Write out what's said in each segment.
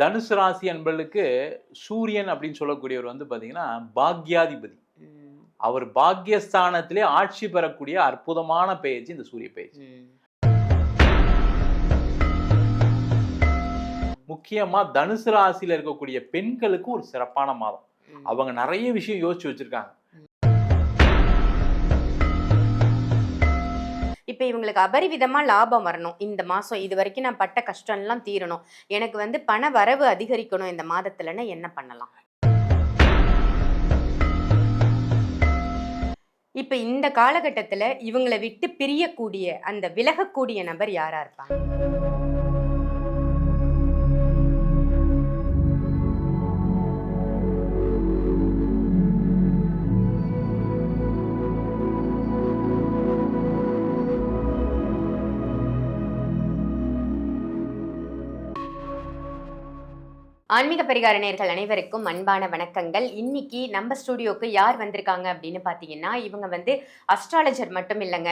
தனுசு ராசி அன்பர்களுக்கு சூரியன் அப்படின்னு சொல்லக்கூடியவர் வந்து பாத்தீங்கன்னா பாக்யாதிபதி. அவர் பாக்யஸ்தானத்திலே ஆட்சி பெறக்கூடிய அற்புதமான பெயர்ச்சி இந்த சூரிய பெயர்ச்சி. முக்கியமா தனுசு ராசியில இருக்கக்கூடிய பெண்களுக்கு ஒரு சிறப்பான மாதம். அவங்க நிறைய விஷயம் யோசிச்சு வச்சிருக்காங்க. இப்ப இவங்களுக்கு அபரிவிதமா லாபம் வரணும். இந்த மாசம் இது வரைக்கும் நான் பட்ட கஷ்டம் எல்லாம் தீரணும், எனக்கு வந்து பண வரவு அதிகரிக்கணும் இந்த மாதத்துலன்னு என்ன பண்ணலாம்? இப்ப இந்த காலகட்டத்துல இவங்களை விட்டு பிரியக்கூடிய அந்த விலகக்கூடிய நபர் யாரா இருப்பாங்க? ஆன்மீக பரிகார நேயர்கள் அனைவருக்கும் அன்பான வணக்கங்கள். இன்னைக்கு நம்ம ஸ்டுடியோக்கு யார் வந்திருக்காங்க அப்படின்னு பார்த்தீங்கன்னா, இவங்க வந்து அஸ்ட்ராலஜர் மட்டும் இல்லைங்க,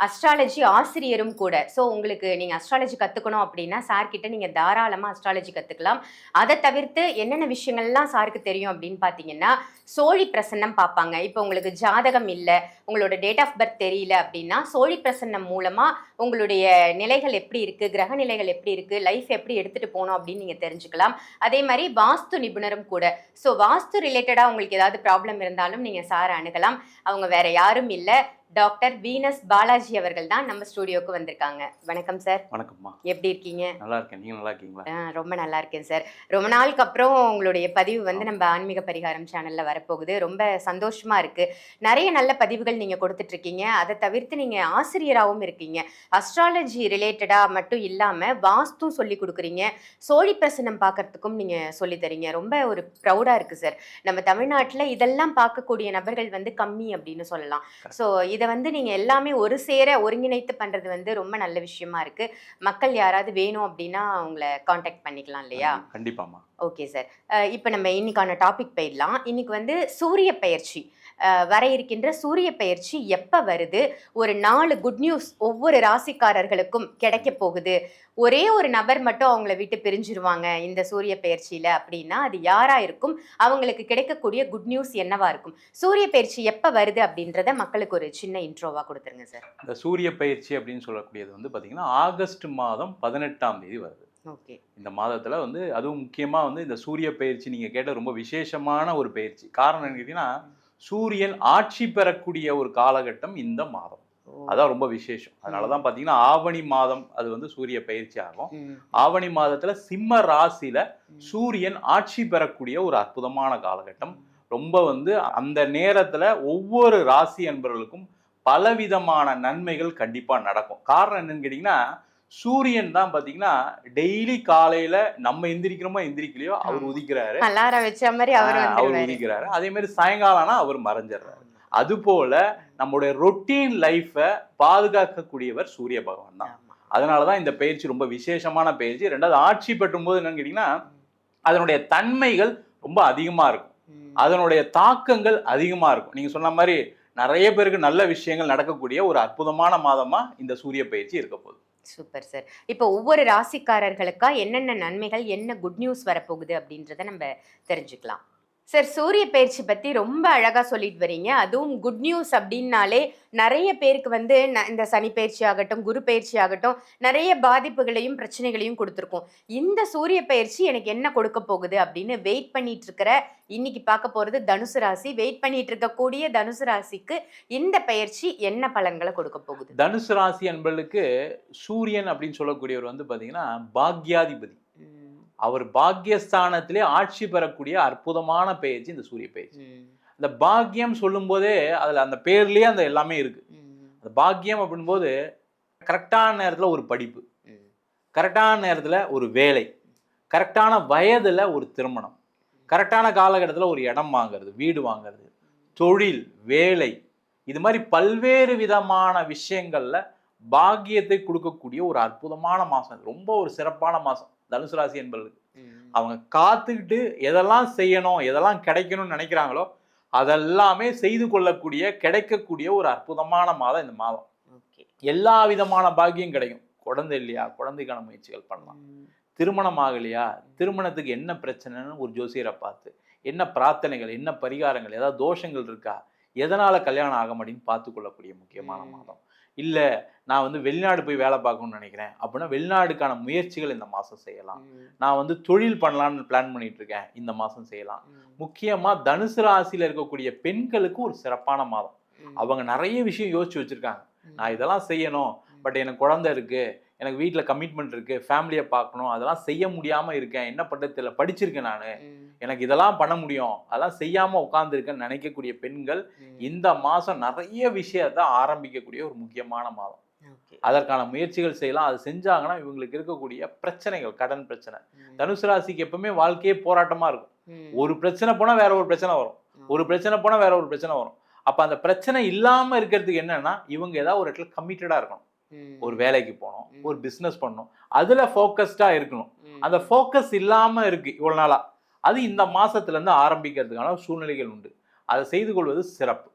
அஸ்ட்ராலஜி ஆசிரியரும் கூட. ஸோ உங்களுக்கு நீங்கள் அஸ்ட்ராலஜி கற்றுக்கணும் அப்படின்னா சார்கிட்ட நீங்கள் தாராளமாக அஸ்ட்ராலஜி கற்றுக்கலாம். அதை தவிர்த்து என்னென்ன விஷயங்கள்லாம் சாருக்கு தெரியும் அப்படின்னு பார்த்தீங்கன்னா, சோழி பிரசன்னம் பார்ப்பாங்க. இப்போ உங்களுக்கு ஜாதகம் இல்லை, உங்களோட டேட் ஆஃப் பர்த் தெரியல அப்படின்னா சோழி பிரசன்னம் மூலமாக உங்களுடைய நிலைகள் எப்படி இருக்குது, கிரக நிலைகள் எப்படி இருக்குது, லைஃப் எப்படி எடுத்துகிட்டு போகணும் அப்படின்னு நீங்கள் தெரிஞ்சுக்கலாம். அதே மாதிரி வாஸ்து நிபுணரும் கூட. ஸோ வாஸ்து ரிலேட்டடாக உங்களுக்கு ஏதாவது ப்ராப்ளம் இருந்தாலும் நீங்கள் சாரை அணுகலாம். அவங்க வேற யாரும் இல்லை, டாக்டர் வீனஸ் பாலாஜி அவர்கள் தான் நம்ம ஸ்டுடியோக்கு வந்திருக்காங்க. வணக்கம் சார். வணக்கம்மா. எப்படி இருக்கீங்க? நல்லா இருக்கேன். நீங்க நல்லா இருக்கீங்களா? ரொம்ப நல்லா இருக்கேன் சார். ரொம்ப நாளுக்கு அப்புறம் உங்களுடைய பதிவு வந்து நம்ம ஆன்மீக பரிகாரம் சேனல்ல வரப்போகுது. ரொம்ப சந்தோஷமா இருக்கு. நிறைய நல்ல பதிவுகள் நீங்க கொடுத்துட்டு இருக்கீங்க. அதை தவிர்த்து நீங்க ஆசிரியராகவும் இருக்கீங்க. அஸ்ட்ராலஜி ரிலேட்டடா மட்டும் இல்லாம வாஸ்து சொல்லி கொடுக்குறீங்க, சோழி பிரசனம் பார்க்கறதுக்கும் நீங்க சொல்லி தரீங்க. ரொம்ப ஒரு ப்ரௌடா இருக்கு சார். நம்ம தமிழ்நாட்டில் இதெல்லாம் பார்க்கக்கூடிய நபர்கள் வந்து கம்மி அப்படின்னு சொல்லலாம். ஸோ இதை வந்து நீங்கள் எல்லாமே ஒரு சேர ஒருங்கிணைத்து பண்ணுறது வந்து ரொம்ப நல்ல விஷயமா இருக்கு. மக்கள் யாராவது வேணும் அப்படின்னா உங்களை காண்டாக்ட் பண்ணிக்கலாம் இல்லையா? கண்டிப்பாமா. Okay sir. இப்போ நம்ம இன்னைக்கான டாபிக் போயிடலாம். இன்னைக்கு வந்து சூரிய பெயர்ச்சி, வர இருக்கின்ற சூரிய பெயர்ச்சி எப்போ வருது, ஒரு 4 குட் நியூஸ் ஒவ்வொரு ராசிக்காரர்களுக்கும் கிடைக்க போகுது, ஒரே ஒரு நபர் மட்டும் அவங்கள விட்டு பிரிஞ்சிருவாங்க இந்த சூரிய பெயர்ச்சியில அப்படின்னா அது யாரா இருக்கும், அவங்களுக்கு கிடைக்கக்கூடிய குட் நியூஸ் என்னவா இருக்கும், சூரிய பெயர்ச்சி எப்போ வருது அப்படின்றத மக்களுக்கு ஒரு சின்ன இன்ட்ரோவா கொடுத்துருங்க சார். இந்த சூரிய பெயர்ச்சி அப்படின்னு சொல்லக்கூடியது வந்து பார்த்தீங்கன்னா ஆகஸ்ட் மாதம் 18ஆம் தேதி வருது. ஓகே. இந்த மாதத்துல வந்து அதுவும் முக்கியமா வந்து இந்த சூரிய பெயர்ச்சி நீங்க கேட்ட ரொம்ப விசேஷமான ஒரு பெயர்ச்சி. காரணம் என்ன கேட்டீங்கன்னா, சூரியன் ஆட்சி பெறக்கூடிய ஒரு காலகட்டம் இந்த மாதம். அதான் ரொம்ப விசேஷம். அதனாலதான் பாத்தீங்கன்னா ஆவணி மாதம் அது வந்து சூரிய பயிற்சி ஆகும். ஆவணி மாதத்துல சிம்ம ராசியில சூரியன் ஆட்சி பெறக்கூடிய ஒரு அற்புதமான காலகட்டம். ரொம்ப வந்து அந்த நேரத்துல ஒவ்வொரு ராசி அன்பர்களுக்கும் பலவிதமான நன்மைகள் கண்டிப்பா நடக்கும். காரணம் என்னன்னு கேட்டீங்கன்னா, சூரியன் தான் பாத்தீங்கன்னா டெய்லி காலையில நம்ம எந்திரிக்கிறோமோ எந்திரிக்கலையோ அவர் உதிக்கிறாரு, அலாரம் வச்ச மாதிரி அவர் உதிக்கிறாரு. அதே மாதிரி சாயங்காலம்னா அவர் மறைஞ்சிடுறாரு. அது போல நம்முடைய ரொட்டீன் லைஃபை பாதுகாக்கக்கூடியவர் சூரிய பகவான் தான். அதனாலதான் இந்த பயிற்சி ரொம்ப விசேஷமான பயிற்சி. ரெண்டாவது ஆட்சி பெற்றும் போது என்னன்னு கேட்டீங்கன்னா, அதனுடைய தன்மைகள் ரொம்ப அதிகமா இருக்கும், அதனுடைய தாக்கங்கள் அதிகமா இருக்கும். நீங்க சொன்ன மாதிரி நிறைய பேருக்கு நல்ல விஷயங்கள் நடக்கக்கூடிய ஒரு அற்புதமான மாதமா இந்த சூரிய பயிற்சி இருக்க போகுது. Super sir. இப்போ ஒவ்வொரு ராசிக்காரர்களுக்கா என்னென்ன நன்மைகள், என்ன குட் நியூஸ் வரப்போகுது அப்படின்றத நம்ம தெரிஞ்சுக்கலாம். சார், சூரிய பயிற்சி பற்றி ரொம்ப அழகாக சொல்லிட்டு வரீங்க. அதுவும் குட் நியூஸ் அப்படின்னாலே நிறைய பேருக்கு வந்து இந்த சனி பயிற்சி ஆகட்டும், குரு பயிற்சி ஆகட்டும், நிறைய பாதிப்புகளையும் பிரச்சனைகளையும் கொடுத்துருக்கோம். இந்த சூரிய பயிற்சி எனக்கு என்ன கொடுக்க போகுது அப்படின்னு வெயிட் பண்ணிட்டு இருக்கிற, இன்னைக்கு பார்க்க போகிறது தனுசு ராசி, வெயிட் பண்ணிட்டு இருக்கக்கூடிய தனுசு ராசிக்கு இந்த பயிற்சி என்ன பலன்களை கொடுக்க போகுது? தனுசு ராசி அன்பர்களுக்கு சூரியன் அப்படின்னு சொல்லக்கூடியவர் வந்து பார்த்தீங்கன்னா பாக்யாதிபதி. அவர் பாக்யஸ்தானத்திலே ஆட்சி பெறக்கூடிய அற்புதமான பெயர்ச்சி இந்த சூரிய பெயர்ச்சி. இந்த பாக்கியம் சொல்லும் போதே அதுல அந்த பேர்லயே அந்த எல்லாமே இருக்கு. அந்த பாக்கியம் அப்படின் போது கரெக்டான நேரத்துல ஒரு படிப்பு, கரெக்டான நேரத்துல ஒரு வேலை, கரெக்டான வயதுல ஒரு திருமணம், கரெக்டான காலகட்டத்துல ஒரு இடம் வாங்குறது, வீடு வாங்குறது, தொழில், வேலை, இது மாதிரி பல்வேறு விதமான விஷயங்கள்ல பாக்கியத்தை கொடுக்கக்கூடிய ஒரு அற்புதமான மாசம். ரொம்ப ஒரு சிறப்பான மாசம் தனுசு ராசி என்பவர்களுக்கு. அவங்க காத்துக்கிட்டு எதெல்லாம் செய்யணும், எதெல்லாம் கிடைக்கணும்னு நினைக்கிறாங்களோ அதெல்லாமே செய்து கொள்ளக்கூடிய, கிடைக்கக்கூடிய ஒரு அற்புதமான மாதம் இந்த மாதம். எல்லா விதமான பாக்கியம் கிடைக்கும். குழந்தை இல்லையா, குழந்தைக்கான முயற்சிகள் பண்ணலாம். திருமணம் ஆகலையா, திருமணத்துக்கு என்ன பிரச்சனைன்னு ஒரு ஜோசியரை பார்த்து, என்ன பிரார்த்தனைகள், என்ன பரிகாரங்கள், ஏதாவது தோஷங்கள் இருக்கா, எதனால கல்யாணம் ஆக மாட்டேன்னு பார்த்து கொள்ளக்கூடிய முக்கியமான மாதம். இல்ல நான் வந்து வெளிநாடு போய் வேலை பார்க்கணும்னு நினைக்கிறேன் அப்படின்னா வெளிநாடுக்கான முயற்சிகள் இந்த மாசம் செய்யலாம். நான் வந்து தொழில் பண்ணலாம்னு பிளான் பண்ணிட்டு இருக்கேன், இந்த மாசம் செய்யலாம். முக்கியமா தனுசு ராசியில இருக்கக்கூடிய பெண்களுக்கு ஒரு சிறப்பான மாதம். அவங்க நிறைய விஷயம் யோசிச்சு வச்சிருக்காங்க. நான் இதெல்லாம் செய்யணும், பட் எனக்கு குழந்தை இருக்கு, எனக்கு வீட்டில் கமிட்மெண்ட் இருக்கு, ஃபேமிலியை பார்க்கணும், அதெல்லாம் செய்ய முடியாம இருக்கேன், என்ன பண்றது தெரியல, படிச்சிருக்கேன் நான், எனக்கு இதெல்லாம் பண்ண முடியும், அதெல்லாம் செய்யாம உட்கார்ந்துருக்கேன்னு நினைக்கக்கூடிய பெண்கள் இந்த மாசம் நிறைய விஷயத்த ஆரம்பிக்கக்கூடிய ஒரு முக்கியமான மாதம். அதற்கான முயற்சிகள் செய்யலாம். அது செஞ்சாங்கன்னா இவங்களுக்கு இருக்கக்கூடிய பிரச்சனைகள், கடன் பிரச்சனை, தனுசு ராசிக்கு எப்பவுமே வாழ்க்கையே போராட்டமா இருக்கும். ஒரு பிரச்சனை போனா வேற ஒரு பிரச்சனை வரும், ஒரு பிரச்சனை போனா வேற ஒரு பிரச்சனை வரும். அப்ப அந்த பிரச்சனை இல்லாம இருக்கிறதுக்கு என்னன்னா இவங்க ஏதாவது ஒரு இடத்துல கமிட்டடா இருக்கணும். ஒரு வேலைக்கு போகணும், ஒரு பிசினஸ் பண்ணணும், அதுல ஃபோக்கஸ்டா இருக்கணும். அந்த ஃபோக்கஸ் இல்லாம இருக்கு இவ்வளவு நாளா, அது இந்த மாசத்துல இருந்து ஆரம்பிக்கிறதுக்கான சூழ்நிலைகள் உண்டு. அதை செய்து கொள்வது சிறப்பு.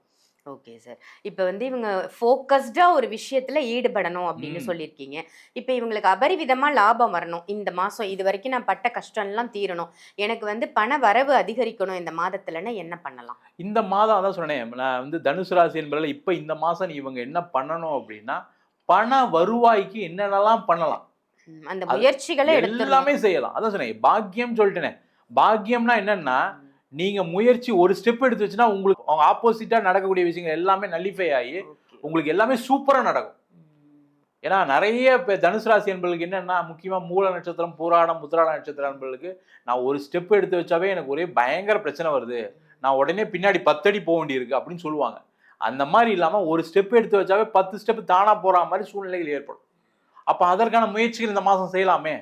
Okay sir. இப்போ வந்து இவங்க ஃபோக்கஸ்டா ஒரு விஷயத்துல ஈடுபடணும் அப்படின்னு சொல்லியிருக்கீங்க. இப்போ இவங்களுக்கு அபரிவிதமா லாபம் வரணும் இந்த மாசம், இது வரைக்கும் நான் பட்ட கஷ்டம்லாம் தீரணும், எனக்கு வந்து பண வரவு அதிகரிக்கணும் இந்த மாதத்துலன்னா என்ன பண்ணலாம்? இந்த மாதம் அதான் சொன்னேன், நான் வந்து தனுசு ராசி என்பதில் இப்ப இந்த மாசம் இவங்க என்ன பண்ணணும் அப்படின்னா பண வருவாய்க்கு என்னென்னலாம் பண்ணலாம், அந்த முயற்சிகளை எல்லாமே செய்யலாம். அதான் சொன்னேன் பாக்கியம் சொல்லிட்டேனே. பாக்கியம்னா என்னன்னா நீங்க முயற்சி ஒரு ஸ்டெப் எடுத்து வச்சுன்னா உங்களுக்கு அவங்க ஆப்போசிட்டா நடக்கக்கூடிய விஷயங்கள் எல்லாமே நல்லிஃபை ஆகி உங்களுக்கு எல்லாமே சூப்பரா நடக்கும். ஏன்னா நிறைய தனுசு ராசி என்பவர்களுக்கு என்னன்னா முக்கியமா மூல நட்சத்திரம், பூராடம், உத்திராட நட்சத்திரம் என்பவர்களுக்கு நான் ஒரு ஸ்டெப் எடுத்து வச்சாவே எனக்கு ஒரே பயங்கர பிரச்சனை வருது, நான் உடனே பின்னாடி 10 அடி போக வேண்டியிருக்கு அப்படின்னு சொல்லுவாங்க. அந்த மாதிரி இல்லாம ஒரு ஸ்டெப் எடுத்து வச்சாவே 10 ஸ்டெப் தானா போற மாதிரி சூழ்நிலைகள் ஏற்படும். அப்ப அதற்கான முயற்சிகள் இந்த மாசம் செய்யலாமே.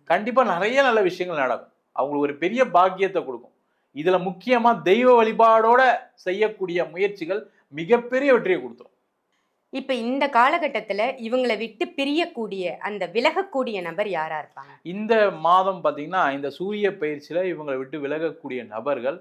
கண்டிப்பா நிறைய நல்ல விஷயங்கள் நடக்கும், அவங்களுக்கு ஒரு பெரிய பாக்கியத்தை கொடுக்கும். இதுல முக்கியமா தெய்வ வழிபாடோட செய்யக்கூடிய முயற்சிகள் மிகப்பெரிய வெற்றியை கொடுத்துரும். இப்ப இந்த காலகட்டத்துல இவங்களை விட்டு பிரியக்கூடிய அந்த விலகக்கூடிய நபர் யாரா இருப்பாங்க? இந்த மாதம் பாத்தீங்கன்னா இந்த சூரிய பயிற்சியில இவங்களை விட்டு விலகக்கூடிய நபர்கள்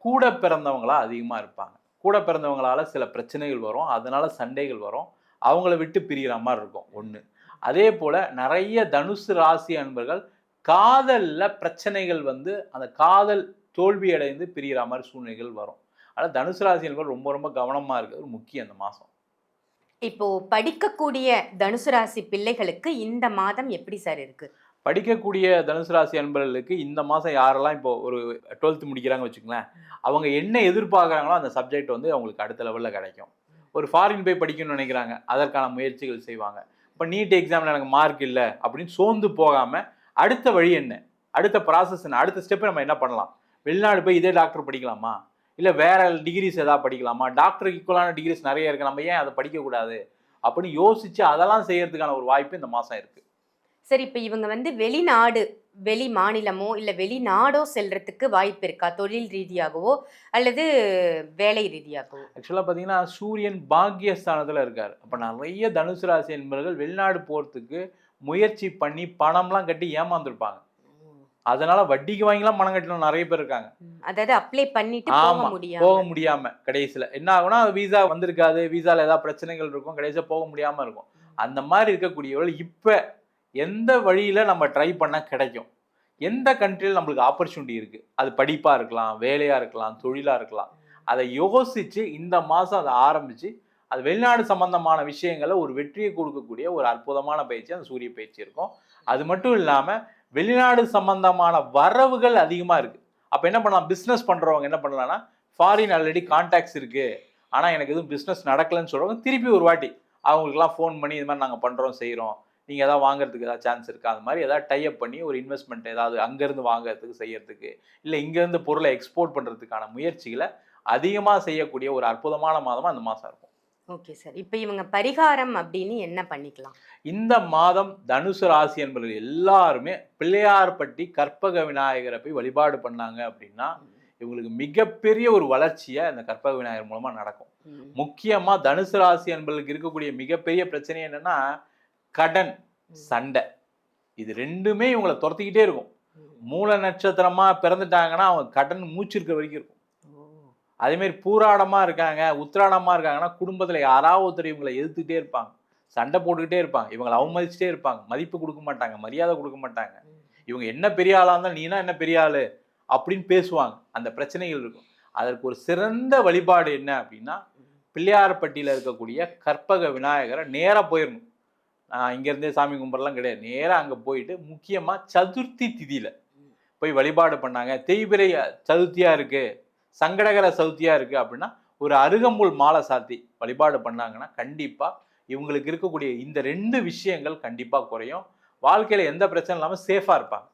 கூட பிறந்தவங்களா அதிகமா இருப்பாங்க. கூட பிறந்தவங்களால சில பிரச்சனைகள் வரும், அதனால சண்டைகள் வரும், அவங்கள விட்டு பிரிகிற மாதிரி இருக்கும் ஒண்ணு. அதே போல நிறைய தனுசு ராசி அன்பர்கள் காதல்ல பிரச்சனைகள் வந்து அந்த காதல் தோல்வி அடைந்து பிரிகிற மாதிரி சூழ்நிலைகள் வரும். ஆனால் தனுசு ராசி அன்பர்கள் ரொம்ப ரொம்ப கவனமா இருக்கிறது முக்கியம் இந்த மாசம். இப்போ படிக்கக்கூடிய தனுசு ராசி பிள்ளைகளுக்கு இந்த மாதம் எப்படி சார் இருக்கு? படிக்கக்கூடிய தனுசு ராசி அன்பர்களுக்கு இந்த மாதம் யாரெல்லாம் இப்போ ஒரு 12th முடிக்கிறாங்க வச்சுங்களேன், அவங்க என்ன எதிர்பார்க்குறாங்களோ அந்த சப்ஜெக்ட் வந்து அவங்களுக்கு அடுத்த லெவலில் கிடைக்கும். ஒரு ஃபாரின் போய் படிக்கணும்னு நினைக்கிறாங்க, அதற்கான முயற்சிகள் செய்வாங்க. இப்போ நீட் எக்ஸாமில் எனக்கு மார்க் இல்லை அப்படின்னு சோர்ந்து போகாமல் அடுத்த வழி என்ன, அடுத்த ப்ராசஸ் என்ன, அடுத்த ஸ்டெப்பை நம்ம என்ன பண்ணலாம், வெளிநாடு போய் இதே டாக்டர் படிக்கலாமா, இல்லை வேற டிகிரிஸ் ஏதாவது படிக்கலாமா, டாக்டருக்கு ஈக்குவலான டிகிரிஸ் நிறைய இருக்குது, நம்ம ஏன் அதை படிக்கக்கூடாது அப்படின்னு யோசிச்சு அதெல்லாம் செய்யறதுக்கான ஒரு வாய்ப்பு இந்த மாதம் இருக்குது. சரி, இப்போ இவங்க வந்து வெளிநாடு, வெளி மாநிலமோ இல்லை வெளிநாடோ செல்றதுக்கு வாய்ப்பு இருக்கா, தொழில் ரீதியாகவோ அல்லது வேலை ரீதியாகவோ? ஆக்சுவலாக பார்த்தீங்கன்னா சூரியன் பாக்கியஸ்தானத்தில் இருக்கார். அப்போ நிறைய தனுசு ராசி என்பவர்கள் வெளிநாடு போகிறதுக்கு முயற்சி பண்ணி பணம்லாம் கட்டி ஏமாந்துருப்பாங்க. அதனால வட்டிக்கு வாங்கிலாம் பணம் கட்டணும் நிறைய பேர் இருக்காங்க. அதாவது அப்ளை பண்ணிட்டு போக முடியாம கடைசியில் என்ன ஆகும்னா வீசா வந்திருக்காது, வீசால ஏதாவது பிரச்சனைகள் இருக்கும், கடைசியாக போக முடியாம இருக்கும். அந்த மாதிரி இருக்கக்கூடியவர்கள் இப்போ எந்த வழியில நம்ம ட்ரை பண்ணா கிடைக்கும், எந்த கண்ட்ரியில் நம்மளுக்கு ஆப்பர்ச்சுனிட்டி இருக்கு, அது படிப்பா இருக்கலாம், வேலையா இருக்கலாம், தொழிலா இருக்கலாம், அதை யோசிச்சு இந்த மாசம் அதை ஆரம்பிச்சு அது வெளிநாடு சம்பந்தமான விஷயங்களை ஒரு வெற்றியை கொடுக்கக்கூடிய ஒரு அற்புதமான பயிற்சி அந்த சூரிய பயிற்சி இருக்கும். அது மட்டும் இல்லாம வெளிநாடு சம்பந்தமான வரவுகள் அதிகமா இருக்கு. அப்ப என்ன பண்ணலாம், பிசினஸ் பண்றவங்க என்ன பண்ணலாம்னா ஃபாரின் ஆல்ரெடி கான்டாக்ட்ஸ் இருக்கு, ஆனா எனக்கு எதுவும் பிசினஸ் நடக்கலன்னு சொல்றவங்க திருப்பி ஒரு வாட்டி அவங்களுக்குலாம் ஃபோன் பண்ணி இது மாதிரி நாங்க பண்றோம் செய்யறோம், நீங்க ஏதாவது வாங்குறதுக்கு ஏதாவது சான்ஸ் இருக்கா, அது மாதிரி ஏதாவது டைப் பண்ணி ஒரு இன்வெஸ்ட்மெண்ட் ஏதாவது அங்கிருந்து வாங்குறதுக்கு செய்யறதுக்கு இல்லை இங்கிருந்து பொருளை எக்ஸ்போர்ட் பண்றதுக்கான முயற்சிகளை அதிகமா செய்யக்கூடிய ஒரு அற்புதமான மாதமா அந்த மாசம் இருக்கும். Okay sir. இப்போ இவங்க பரிகாரம் அப்படின்னு என்ன பண்ணிக்கலாம்? இந்த மாதம் தனுசு ராசி என்பவர்கள் எல்லாருமே பிள்ளையார்பட்டி கற்பக விநாயகரை போய் வழிபாடு பண்ணாங்க அப்படின்னா இவங்களுக்கு மிகப்பெரிய ஒரு வளர்ச்சியை அந்த கற்பக விநாயகர் மூலமா நடக்கும். முக்கியமா தனுசு ராசி என்பவர்களுக்கு இருக்கக்கூடிய மிகப்பெரிய பிரச்சனை என்னன்னா கடன், சண்டை, இது ரெண்டுமே இவங்களை துரத்திக்கிட்டே இருக்கும். மூல நட்சத்திரமா பிறந்துட்டாங்கன்னா அவங்க கடன் மூச்சிருக்க வரைக்கும் இருக்கும். அதே மாதிரி பூராடமா இருக்காங்க, உத்திராடமா இருக்காங்கன்னா குடும்பத்துல யாராவது ஒருத்தர் இவங்களை எதிர்த்துக்கிட்டே இருப்பாங்க, சண்டை போட்டுக்கிட்டே இருப்பாங்க, இவங்களை அவமதிச்சுட்டே இருப்பாங்க, மதிப்பு கொடுக்க மாட்டாங்க, மரியாதை கொடுக்க மாட்டாங்க, இவங்க என்ன பெரிய ஆளா இருந்தாலும் நீனா என்ன பெரிய ஆளு அப்படின்னு பேசுவாங்க. அந்த பிரச்சனைகள் இருக்கும். அதற்கு ஒரு சிறந்த வழிபாடு என்ன அப்படின்னா, பிள்ளையார்பட்டியில இருக்கக்கூடிய கற்பக விநாயகரை நேரா போயிடணும். இங்கேருந்தே சாமி கும்பிட்றலாம் கிடையாது. நேரா அங்கே போயிட்டு முக்கியமா சதுர்த்தி திதியில போய் வழிபாடு பண்ணாங்க. தேய்பிறை சதுர்த்தியா இருக்கு, சங்கடகர சதுர்த்தியா இருக்கு அப்படின்னா ஒரு அருகம்புல் மாலை சாத்தி வழிபாடு பண்ணாங்கன்னா கண்டிப்பா இவங்களுக்கு இருக்கக்கூடிய இந்த 2 விஷயங்கள் கண்டிப்பா குறையும். வாழ்க்கையில எந்த பிரச்சனை இல்லாம சேஃபா இருப்பாங்க.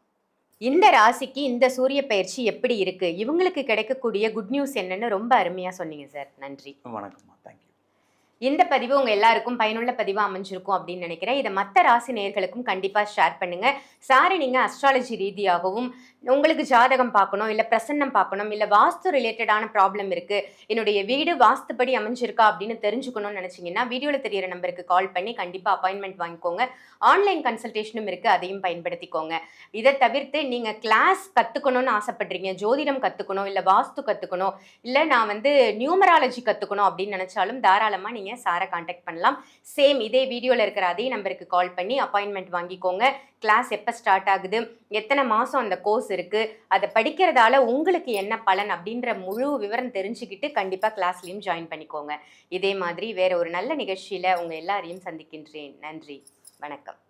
இந்த ராசிக்கு இந்த சூரிய பயிற்சி எப்படி இருக்கு, இவங்களுக்கு கிடைக்கக்கூடிய குட் நியூஸ் என்னன்னு ரொம்ப அருமையா சொன்னீங்க சார். நன்றி. வணக்கம்மா. தேங்க்யூ. இந்த பதிவு உங்க எல்லாருக்கும் பயனுள்ள பதிவா அமைஞ்சிருக்கும் அப்படின்னு நினைக்கிறேன். இதை மற்ற ராசி நேயர்களுக்கும் கண்டிப்பா ஷேர் பண்ணுங்க. சாரி, நீங்க அஸ்ட்ராலஜி ரீதியாகவும் உங்களுக்கு ஜாதகம் பார்க்கணும், இல்ல பிரசன்னம் பார்க்கணும், இல்ல வாஸ்து ரிலேட்டடான ப்ராப்ளம் இருக்கு, என்னுடைய வீடு வாஸ்துப்படி அமைஞ்சிருக்கா அப்படின்னு தெரிஞ்சுக்கணும்னு நினைச்சீங்கன்னா வீடியோல தெரியற நம்பருக்கு கால் பண்ணி கண்டிப்பா அப்பாயின்மெண்ட் வாங்கிக்கோங்க. ஆன்லைன் கன்சல்டேஷனும் இருக்கு, அதையும் பயன்படுத்திக்கோங்க. இதை தவிர்த்து நீங்க கிளாஸ் கத்துக்கணும்னு ஆசைப்படுறீங்க, ஜோதிடம் கத்துக்கணும், இல்ல வாஸ்து கத்துக்கணும், இல்ல நான் நியூமராலஜி கத்துக்கணும் அப்படின்னு நினைச்சாலும் தாராளமா நீங்க சாரை கான்டாக்ட் பண்ணலாம். சேம் இதே வீடியோல இருக்கிற அதே நம்பருக்கு கால் பண்ணி அப்பாயின்மெண்ட் வாங்கிக்கோங்க. கிளாஸ் எப்போ ஸ்டார்ட் ஆகுது, எத்தனை மாதம் அந்த கோர்ஸ் இருக்கு, அதை படிக்கிறதால உங்களுக்கு என்ன பலன் அப்படின்ற முழு விவரம் தெரிஞ்சுக்கிட்டு கண்டிப்பாக கிளாஸ்லையும் ஜாயின் பண்ணிக்கோங்க. இதே மாதிரி வேற ஒரு நல்ல நிகழ்ச்சியில் உங்கள் எல்லாரையும் சந்திக்கின்றேன். நன்றி, வணக்கம்.